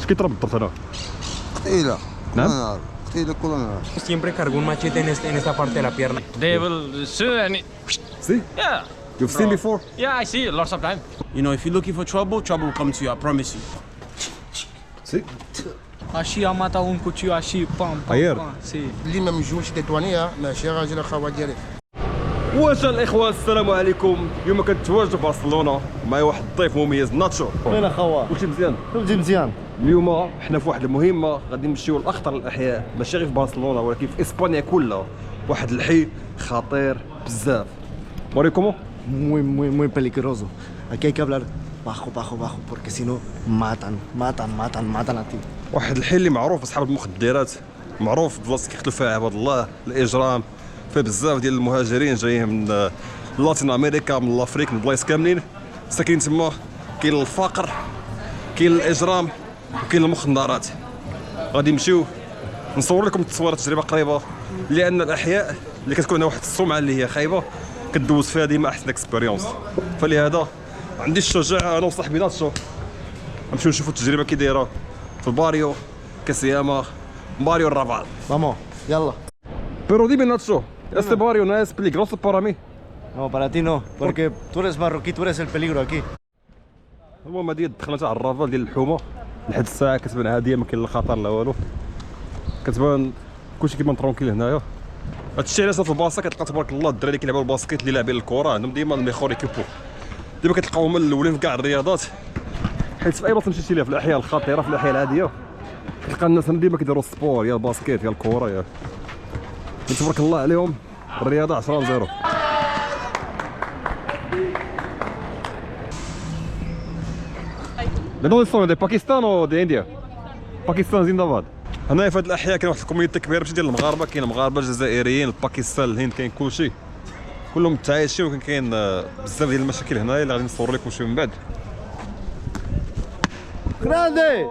اش كيطرى بالضبط هنا؟ قتيلة. نعم؟ قتيلة كل نهار. Siempre cargo un machete en esta parte de la pierna. They will يعني See? yeah. You've seen before? Yeah, I see it lots of time. You know, if you're looking for trouble, trouble will come to you, I promise you. See? Así ha matado un cuchillo así, pam, pam, Ayer. pam. Sí. اللي ما مجوش تطوانيها ماشي راجل اخوات ديالي. واش الاخوان السلام عليكم. اليوم كنتواجدوا في برشلونه معايا واحد الضيف مميز ناتشو. وين اخويا؟ كلشي مزيان؟ كلشي مزيان. اليوم حنا في واحد المهمه غادي نمشيو لاخطر الاحياء ماشي غير في برشلونه ولكن في اسبانيا كلها. واحد الحي خطير بزاف. موريكم Muy peligroso. Aquí hay que hablar bajo, bajo, bajo, porque si no matan a ti. واحد الحي اللي معروف باصحاب المخدرات، معروف بلاصه كيقتلوا فيها عباد الله، الاجرام، فيه بزاف ديال المهاجرين جايين من لاتين امريكا، من الافريك، من بلايص كاملين ساكنين تما. كاين الفقر، كاين الاجرام، وكاين المخدرات. غادي نمشيو نصور لكم تصويره تجربه قريبه، لان الاحياء اللي كتكون عندها واحد السمعه اللي هي خايبه كدوز فيها ديما احسن اكسبيريونس. فلهذا عندي الشجاعه انا وصاحبي ناتشو نمشيو نشوفوا التجربه كي دايره في الباريو كاسياما باريو الرافال. Vamos, yalla. Pero dime Nacho, este barrio no es peligroso para mí. No, para ti no, porque tú eres marroquí, tú eres el peligro aquí. المهم هادي دخلنا تاع الرافال ديال الحومه لحد الساعه كتبان عاديه، ما كاين لا خطر لا والو، كتبان كلشي كيبان ترونكيل هنايا. هادشي علاش في البلاصه كتلقى تبارك الله الدراري اللي كيلعبوا الباسكيت اللي لاعبين الكره عندهم ديما الميخور ايكيبو، ديما كتلقاهم الاولين في كاع الرياضات. حيت في اي بلاصه مشيتي ليها في الاحياء الخطيره في الاحياء العاديه كتلقى الناس ديما كيديروا السبور، يا الباسكيت يا الكره يا تبارك الله عليهم. الرياضه 10-0. ¿De dónde son? ¿De Pakistán o de India? باكستان زندباد. هنايا في هاد الاحياء كاين واحد الكوميونيتي كبيره ماشي ديال المغاربه، كاين المغاربه الجزائريين الباكستان الهند، كاين كلشي كلهم متعايشين، وكاين بزاف ديال المشاكل هنايا اللي غادي نصور لكم شي من بعد. ¡Grande!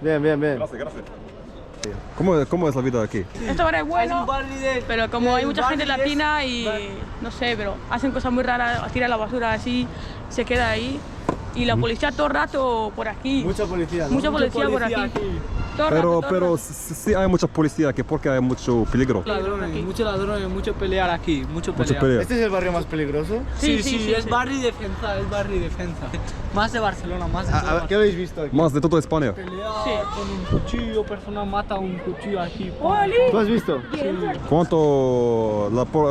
Bien, bien, bien. Gracias, gracias. ¿Cómo es la vida aquí? Esto ahora es bueno, pero como hay mucha gente latina y no sé, pero hacen cosas muy raras, tiran la basura así, se queda ahí. Y la policía todo el rato por aquí. Mucha policía, ¿no? Mucha policía por aquí. Todo el rato, todo el Pero rato. sí hay mucha policía aquí porque hay mucho peligro. Ladrones, mucho pelear aquí, mucho Mucho pelear. pelea. ¿Este es el barrio más peligroso? Sí, es barrio y defensa, es barrio y defensa. Más de Barcelona, más de A toda ver, ¿qué habéis visto aquí? Más de toda España. Pelear con un cuchillo, persona mata un cuchillo aquí. ¿Tú has visto? ¿Cuánto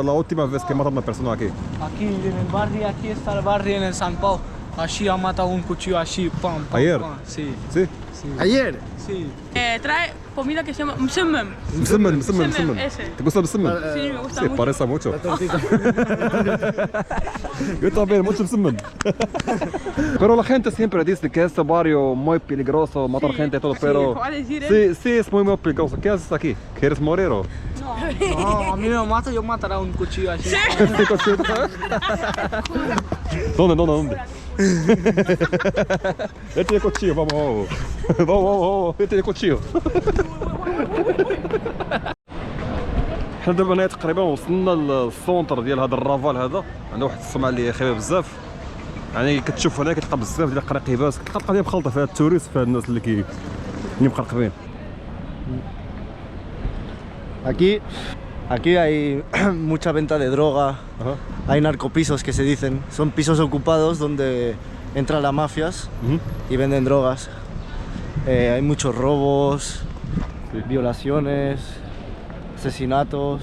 la última vez que mataron a una persona aquí? Aquí en el barrio, aquí está el barrio en el San Pau. Así ha matado un cuchillo así, pam, pam, Ayer. pam. Sí, ¿Sí? sí. ¿Ayer? Sí. Trae comida que se llama msemmem. مسمن ese. ¿Te gusta مسمن? Sí, me gusta Sí, mucho. parece mucho. Yo también, mucho مسمن. Pero la gente siempre dice que este barrio muy peligroso, matar gente y todo, sí, pero va a decir él. sí, sí es muy peligroso. ¿Qué haces aquí? ¿Quieres morir o? No, a mí me mata, yo mataré un cuchillo así. ¿Dónde? Este es el cuchillo, vamos. Vamos, este es el cuchillo. حنا دابا هنا تقريبا وصلنا للسونتر ديال هذا الرافال هذا، عنده واحد السمعه اللي خايبه بزاف. يعني كتشوف هنا كتلقى بزاف ديال القراقيبات، كتلقى القضيه مخلطه فيها التوريست فيها الناس اللي مقرقبين. Aquí hay mucha venta de droga, Ajá. hay narcopisos que se dicen, son pisos ocupados donde entran las mafias y venden drogas. Hay muchos robos, Sí. violaciones, asesinatos.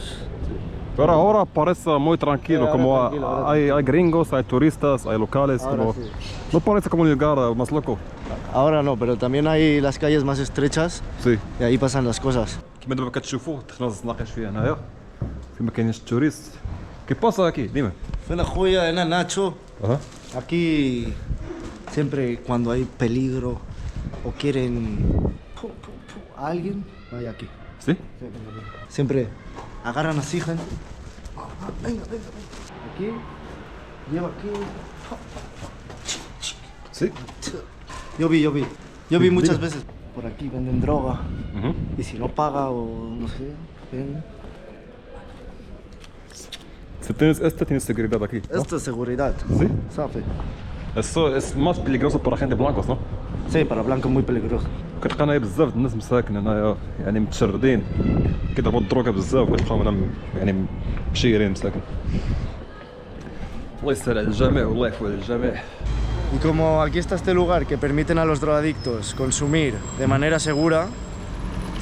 Pero ahora parece muy tranquilo, Sí, ahora como tranquilo, ahora hay gringos, hay turistas, hay locales, Ahora como sí. no parece como un lugar más loco. Ahora no, pero también hay las calles más estrechas Sí. y ahí pasan las cosas. كيما دابا كتشوفوا دخلنا الزناقيش فيه هنايا فين ما كاينينش التوريست. كي باسا هاكي ديما. Ven a Julia, en Nacho. اها. Aquí siempre cuando hay peligro o quieren a alguien, vaya aquí. سي؟ Siempre agarran así, gente. Venga. Aquí, lleva aquí. سي؟ Yo vi muchas veces. Por aquí venden droga. اها. Y si no paga o no sé, ven. Tienes seguridad aquí. ¿no? Esto es seguridad. Sí. ¿Sabe? Eso es más peligroso para gente blancos, ¿no? Sí, para blanco muy peligroso. كتلقى هنايا بزاف الناس مساكن هنايا يعني متشردين كيضربوا الدروكه بزاف وكتلقاهم هنا يعني مشيرين مساكن. الله يسهل على الجميع والله يعفو على الجميع. Y como aquí está este lugar que permiten a los drogadictos consumir de manera segura,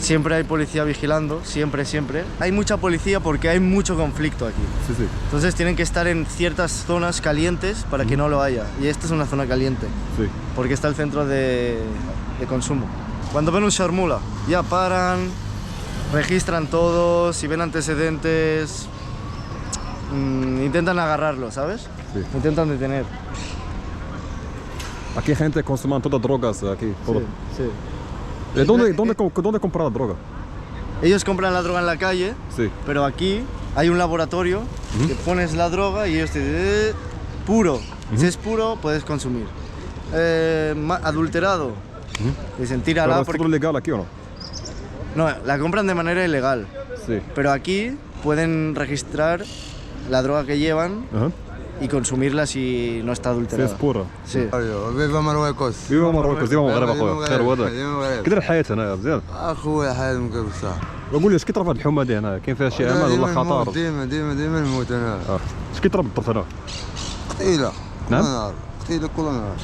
siempre hay policía vigilando, siempre. Hay mucha policía porque hay mucho conflicto aquí. Sí, sí. Entonces tienen que estar en ciertas zonas calientes para que no lo haya. Y esta es una zona caliente, Sí. porque está el centro de consumo. Cuando ven un sharmula, ya paran, registran todo, si ven antecedentes, intentan agarrarlo, ¿sabes? Sí. Intentan detener. Aquí hay gente consumiendo todas drogas aquí. Todo. Sí. ¿Dónde comprar la droga? Ellos compran la droga en la calle, Sí. pero aquí hay un laboratorio que pones la droga y ellos te dicen puro. Si es puro, puedes consumir. Adulterado, dicen ¿Pero tírala es todo legal aquí o no? No, la compran de manera ilegal, Sí. pero aquí pueden registrar la droga que llevan Ajá. y consumirla si no está Sí, adulterada. es pura. Sí. فيفا مرويكوس. ديما مروكش ديما مغرب ديما اخويا مغرب، خير هذاك ديما مغرب. كدير الحياة هنايا مزيان. اخويا حال مكبسه. وقول لي اش كيطرا في هاد الحومة هادي هنا كاين فيها شي امل ولا خطر؟ ديما نموت انا. اش كيطرا بالضبط هنا؟ قتيله. نعم؟ كل نهار. قتيله كل نهار.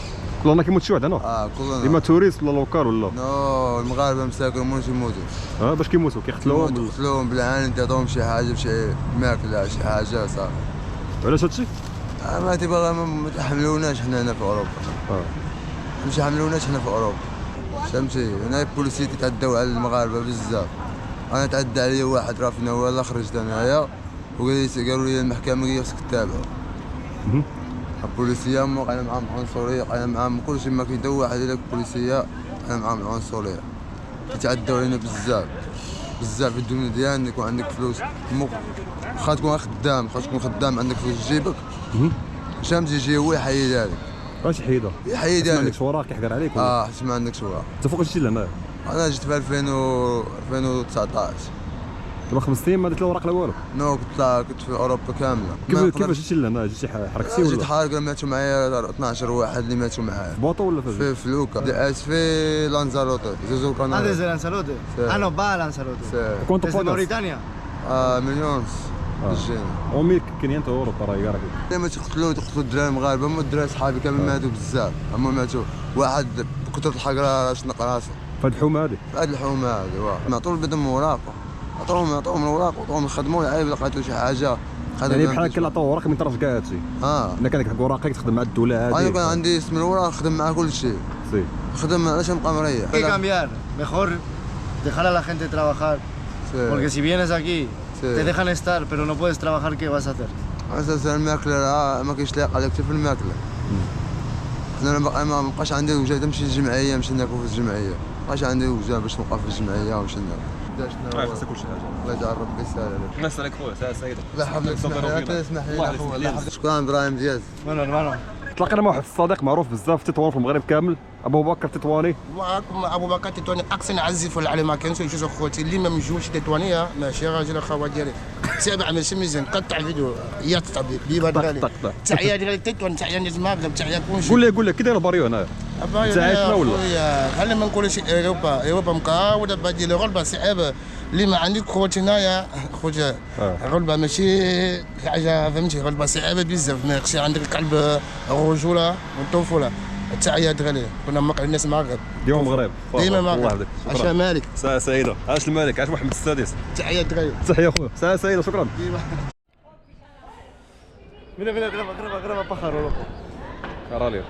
كل نهار كيموت شي واحد هنا؟ كل نهار. ديما توريست ولا لوكال ولا؟ نو المغاربه مساكن مش يموتوا. باش كيموتوا كيقتلوهم ولا؟ يقتلوهم بالعين تعطوهم شي حاجه بشي ماكله شي حاجه صافي. علاش هادشي؟ ما تبغى ما تحملوناش حنا هنا في اوروبا. مش حملوناش حنا في اوروبا. فهمتي هنا البوليسية تتعداو على المغاربه بزاف. انا تعدى عليا واحد راه فينا والله خرجت انايا قالوا لي المحكمه خصك تتابعوا. البوليسيه وقعنا معاهم عنصريه وقعنا معاهم كلشي ما كاين حتى واحد ديال البوليسيه وقعنا معاهم العنصريه. تتعداو علينا بزاف في الدنيا ديالنا يكون عندك فلوس واخا تكون خدام عندك فلوس في جيبك شمس يجي هو يحيد عليك. اش حيدها؟ يحيد ما عليك. عندكش وراك كيحقر عليك ولا؟ حيت ما عندكش وراك. انت فوقاش جيتي لهنا؟ انا جيت في 2019. دابا 5 ايام ما درت لا وراق لا والو. نو كنت في اوروبا كامله. كيفاش جيتي لهنا؟ جيتي حركتي جيت ولا؟ حارق ماتوا معايا 12 واحد اللي ماتوا معايا. في بوطه ولا في؟ في لوكا دعس في لانزاروتي زوزو Ah, كانال. desde Lanzarote. Sí. Ah, no, va a Lanzarote. كنت Desde باغاس؟ Mauritania. مليون جينا. 1500 اورو ترى يقارك. ديما تقتلوا الدراري المغاربه هما الدراري صحابي كامل ماتوا بزاف. هما ماتوا واحد بكثرة الحقره شنق راسه. في هاد الحومه هادي؟ في هاد الحومه هادي واه معطوا البدن وراقه. عطوهم الوراق وعطوهم يخدموا عيب لقيتو شي حاجه. يعني بحال هكا عطاو وراك من طرف كاع هادشي. انا كان عندك وراقك تخدم مع الدوله هادي. انا كان عندي اسم الوراق نخدم مع كل شيء. سي. نخدم علاش نبقى مريح. Hay que cambiar. Mejor dejar a la gente trabajar. Porque si vienes aquí, te dejan estar, pero no puedes trabajar, ¿qué vas a hacer? اساسا الماكله ما كاينش لايق عليك حتى في الماكله. انا ما بقاش عندي وجه نمشي للجمعيه نمشي ناكل في الجمعيه. ما بقاش عندي وجه باش نبقى في الجمعيه ونمشي ناكل. خاصك كل شي حاجه. الله يجعل ربي يسهل عليك. الله يسلمك خويا ساعه سعيده. الله يحفظك اسمح لي اخويا. شكرا ابراهيم دياز. Bueno, hermano. تلاقينا مع واحد الصديق معروف بزاف في تطوان في المغرب كامل ابو بكر تطواني. معكم ابو بكر تطواني اقصى عزيف العلي ما كانش يجوز اخوتي اللي ما مجوش تطوانيه ماشي راجل اخوات ديالي تابع ماشي مزيان قطع الفيديو يا طبيب بيبا دغالي تحيه ديال تطوان تحيه ناس ما بدا تحيه كلشي. قول لي كي داير الباريو هنايا؟ انت عايش هنا ولا؟ خلينا ما نقولوش اوروبا مكاوده بدي الغلبه صعيبه اللي ما عندك خوتي هنايا خويا غلبه ماشي حاجه فهمتي غلبه صعيبه بزاف ما يخشي عندك قلب الرجوله والطفوله. التحيه دغالي كنا مقع الناس المغرب ديما مغرب ديما مغرب. عاش مالك ساعه سعيده. عاش الملك عاش محمد السادس. تحيه دغالي. تحيه خويا ساعه سعيده شكرا. Mira, graba pájaro, loco. Caralho.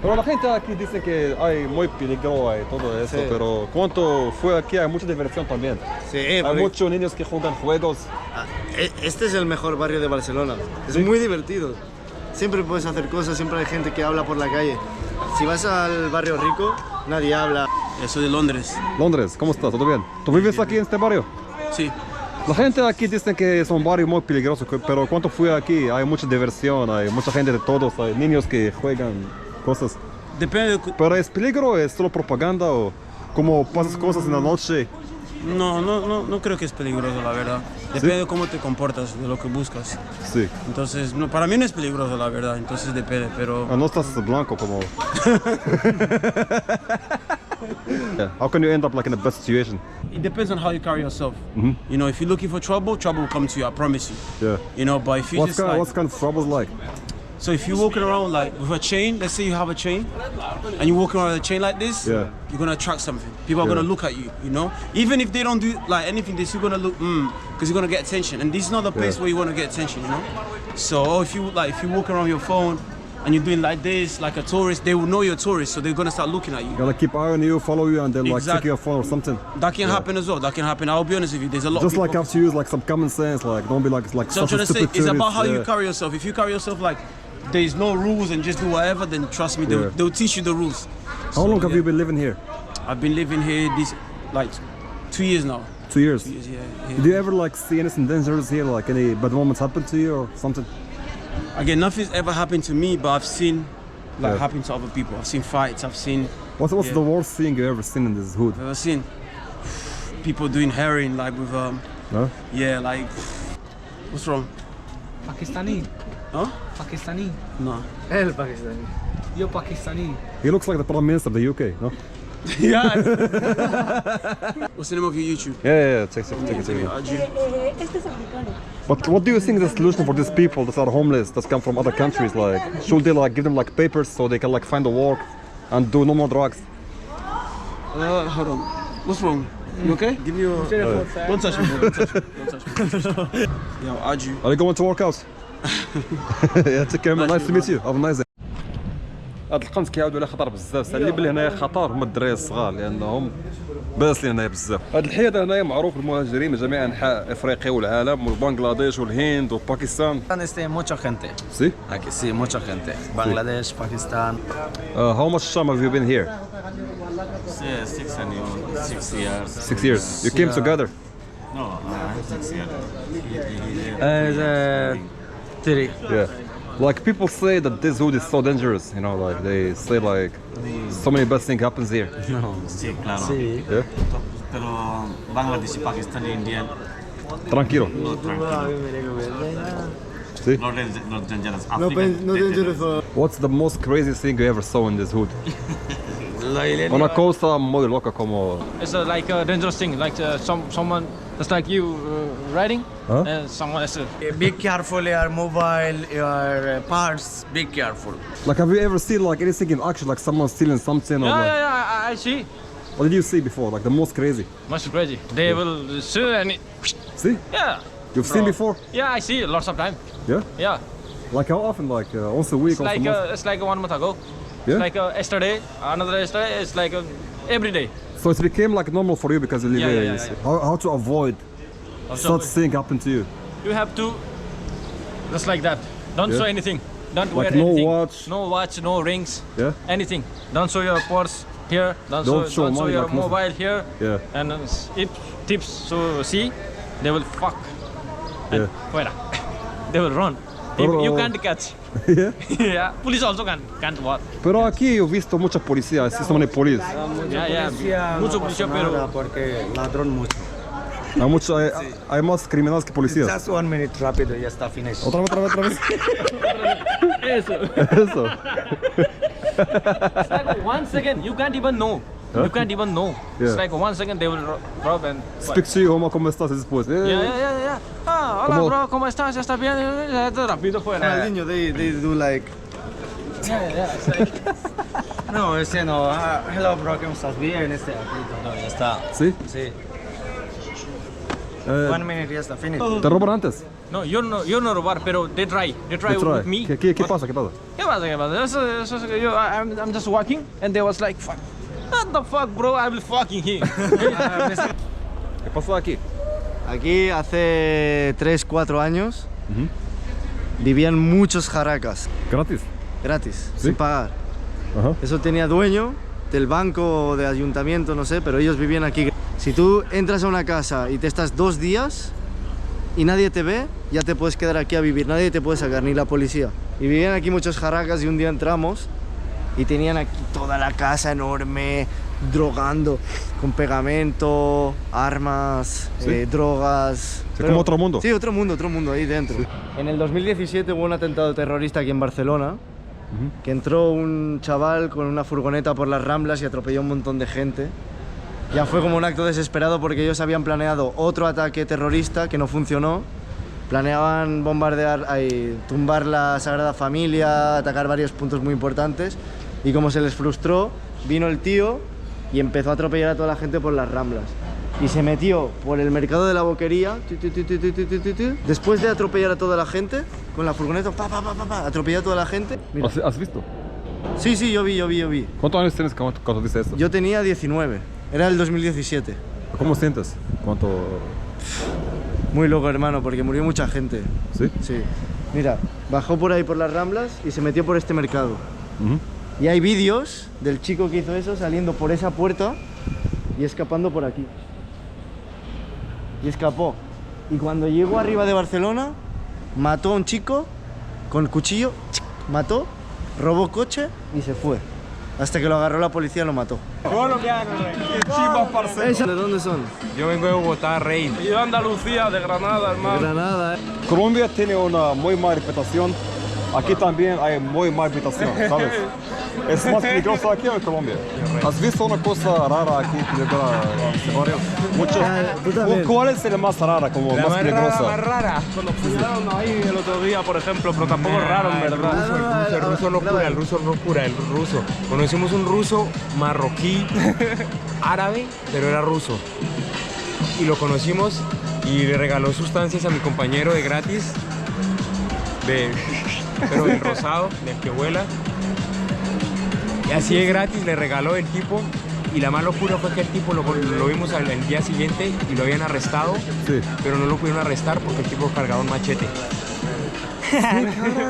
Pero la gente aquí dice que hay muy peligro y todo eso, Sí. pero cuando fue aquí hay mucha diversión también. Sí, Hay muchos niños que juegan juegos. Este es el mejor barrio de Barcelona. Es muy divertido. Siempre puedes hacer cosas, siempre hay gente que habla por la calle. Si vas al barrio rico, nadie habla. Yo soy de Londres. Londres, ¿cómo estás? ¿Todo bien? ¿Tú vives aquí en este barrio? Sí. La gente aquí dice que es un barrio muy peligroso, pero cuando fui aquí hay mucha diversión, hay mucha gente de todos, hay niños que juegan cosas. Depende. ¿Pero es peligro o es solo propaganda o como pasas cosas en la noche? No creo que es peligroso, la verdad. Depende de cómo te comportas, de lo que buscas. Sí. Entonces, no, para mí no es peligroso, la verdad. Entonces depende, pero... No estás blanco como... Yeah. How can you end up like in a bad situation? It depends on how you carry yourself. You know, if you're looking for trouble, trouble will come to you, I promise you. Yeah. You know, but if you What's kind of troubles like? So if you're walking around like with a chain, let's say you have a chain, and you're walking around with a chain like this, Yeah. you're gonna attract something. People are gonna look at you, you know? Even if they don't do like anything, they're still gonna look, because you're gonna get attention. And this is not the place where you wanna get attention, you know? So if you walk around your phone and you're doing like this, like a tourist, they will know you're a tourist, so they're gonna start looking at you. Gonna keep eye on you, follow you, and then like check Exactly. your phone or something. That can happen as well. That can happen. I'll be honest with you. There's a lot Just of like people. have to use like some common sense, like don't be like So I'm such trying a to say, stupid it's about tourist, how you yeah. carry yourself. If you carry yourself like there's no rules and just do whatever, then trust me, Yeah. they'll teach you the rules. How long have you been living here? I've been living here this like 2 years now. 2 years. Yeah. Did you ever like see anything dangerous here? Like any bad moments happen to you or something? Again, nothing's ever happened to me, but I've seen like Yeah. happen to other people. I've seen fights. I've seen What's Yeah. the worst thing you ever seen in this hood? I've seen people doing heroin like with Huh? yeah, like what's wrong? Pakistani. Huh? Pakistani. No. El Pakistani. Yo Pakistani. He looks like the Prime Minister of the UK, no? Yeah. What's the name of your YouTube? Yeah, check it. But what do you think is the solution for these people that are homeless, that come from other countries? Like, should they like give them like papers so they can like find a work and do no more drugs? Hold on. What's wrong? You okay? Give me your. Don't touch me. Don't touch me. Don't touch me. Yo, Aju. Are you going to work out? Yeah, take care man. Nice to meet you. Have a nice day. هاد القنت كيعاودوا على خطر بزاف، سالي بلي هنايا خطر هما الدراري الصغار لانهم باسلين هنايا بزاف. هاد الحي هذا هنايا معروف بالمهاجرين من جميع انحاء افريقيا والعالم وبنغلاديش والهند وباكستان. Mucha gente. See? Aquí sí, mucha gente. Bangladesh, Pakistan. How much time have you been here? 6 years. 6 years. You came together? No, 6 years. 3. Yeah. Like people say that this hood is so dangerous, you know, like they say like so many bad things happens here. Sí, claro. Yeah? Pero Bangladesh, Pakistan, India, Tranquilo. no tranquilo. See? Not dangerous. Africa, What's the most crazy thing you ever saw in this hood? Una cosa muy loca como... It's like a dangerous thing, like someone that's like you riding, Huh? and someone else. Be careful, your mobile, your parts, be careful. Like have you ever seen like anything in action, like someone stealing something or like... Yeah, I see. What did you see before, like the most crazy? Much crazy. They will shoot and See? yeah. You've seen before? Yeah, I see lots of time. Yeah? Yeah. Like how often? Like once a week, It's once like a month? it's like 1 month ago. Yeah? It's like yesterday, another yesterday. It's like every day. So it became like normal for you because you live Yeah, here. yeah, you yeah, see. How to avoid such thing happen to you? You have to just like that. Don't Yeah. show anything. Don't Like wear no anything. watch? No watch, no rings, Yeah? anything. Don't show your purse here. Don't show don't show money, your like nothing. mobile here. Yeah. And if tips to see, they will fuck. And Yeah. fuera. They will run. You can't catch. Yeah? Yeah. Police also can't watch. Pero aquí he visto mucha policía, I see so many police. Yeah. Mucho policía, pero Porque ladrón mucho. Hay más criminales que policías. Just 1 minute, rápido, ya está finished. Otra vez. eso. Eso. It's like 1 second. You can't even know. Huh? You can't even know. Yeah. It's like 1 second they will rob and. Speak to you, ¿cómo estás después? Yeah. Ah, hola ¿Cómo? bro, ¿cómo estás? ¿Estás bien? Rápido fuera. They do like... Yeah. It's like, No, ese no. Hello, bro, ¿cómo estás? Bien, este aquí todo, ya está. ¿Sí? Sí. Eh, 1 minute, ya está finished. ¿Te roban antes? no, you're no robar, pero they try That's with right. me. ¿Qué pasa? ¿Qué pasa? I'm just walking and they was like, fuck. What the fuck, bro? I will fucking here. ¿Qué pasó aquí? Aquí hace 3-4 años vivían muchos jaracas, ¿Gratis? gratis, ¿Sí? sin pagar. Ajá. Eso tenía dueño del banco o del ayuntamiento, no sé, pero ellos vivían aquí. Si tú entras a una casa y te estás 2 días y nadie te ve, ya te puedes quedar aquí a vivir, nadie te puede sacar, ni la policía. Y vivían aquí muchos jaracas y un día entramos y tenían aquí toda la casa enorme, drogando, con pegamento, armas, drogas. Es como otro mundo. Sí, otro mundo ahí dentro. Sí. En el 2017 hubo un atentado terrorista aquí en Barcelona, que entró un chaval con una furgoneta por las Ramblas y atropelló a un montón de gente. Ya fue como un acto desesperado porque ellos habían planeado otro ataque terrorista que no funcionó. Planeaban bombardear, tumbar la Sagrada Familia, atacar varios puntos muy importantes, y como se les frustró, vino el tío y empezó a atropellar a toda la gente por las Ramblas. Y se metió por el mercado de la Boquería, después de atropellar a toda la gente, con la furgoneta, atropelló a toda la gente. Mira. ¿Has visto? Sí, yo vi. ¿Cuántos años tienes cuando dices esto? Yo tenía 19, era el 2017. ¿Cómo sientes? ¿Cuánto...? Muy loco, hermano, porque murió mucha gente. ¿Sí? Sí. Mira, bajó por ahí por las Ramblas y se metió por este mercado. Y hay vídeos del chico que hizo eso saliendo por esa puerta y escapando por aquí. Y escapó. Y cuando llegó arriba de Barcelona, mató a un chico con cuchillo, mató, robó coche y se fue. Hasta que lo agarró la policía y lo mató. ¿De dónde son? Yo vengo de Bogotá, rey. Y yo de Andalucía, de Granada, hermano. De Granada, Colombia tiene una muy mala reputación. Aquí también hay muy mala reputación, ¿sabes? Es más peligroso aquí o en Colombia. ¿Has visto una cosa rara aquí? ¿Cuál es la más rara, como La más más peligrosa? rara, más rara. Cuando fusilaron ahí el otro día, por ejemplo, pero tampoco es raro, en verdad. El ruso no cura. Conocimos un ruso marroquí, árabe, pero era ruso. Y lo conocimos y le regaló sustancias a mi compañero de gratis, pero del rosado, del que vuela. Y así de gratis le regaló el tipo. Y la más locura fue que el tipo lo vimos el día siguiente y lo habían arrestado, pero no lo pudieron arrestar porque el tipo cargaba un machete.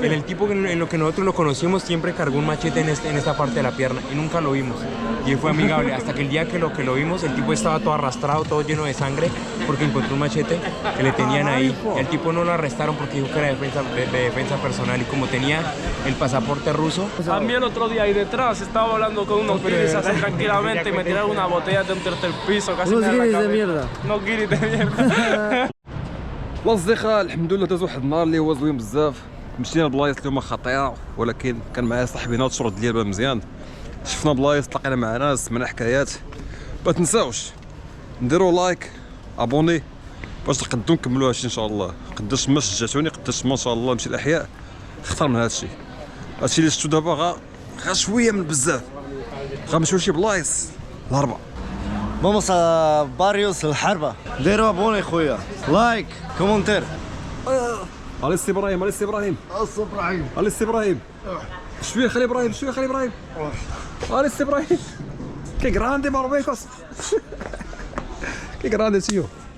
El tipo en lo que nosotros lo conocimos siempre cargó un machete en esta parte de la pierna y nunca lo vimos. Y él fue amigable hasta que el día que lo vimos el tipo estaba todo arrastrado, todo lleno de sangre porque encontró un machete que le tenían ahí. El tipo no lo arrestaron porque dijo que era de defensa personal y como tenía el pasaporte ruso. A mí el otro día ahí detrás estaba hablando con unos guiris así tranquilamente y me tiraron una botella de un tercer piso casi. Unos guiris de mierda. Unos guiris de mierda. الأصدقاء الحمد لله داز واحد النهار اللي هو زوين بزاف. مشينا لبلايص اللي هما خطيرة ولكن كان معايا صاحبي ناض الشرط ديالو مزيان. شفنا بلايص تلاقينا مع ناس سمعنا حكايات. ما تنساوش نديروا لايك ابوني باش نقدروا نكملوا هادشي ان شاء الله. قداش ما شجعتوني قداش ما ان شاء الله نمشي الاحياء اختار من هادشي اللي شفتو دابا غا شويه من بزاف غنمشيو لشي بلايص الهربه. Vamos a barrios El Harba. ديروا ابوني خويا. لايك، كومنتير. علي السي ابراهيم، علي السي ابراهيم. علي السي ابراهيم. شويه خلي ابراهيم، شويه خلي ابراهيم. علي السي ابراهيم. كي grande Marruecos. كي grande tío.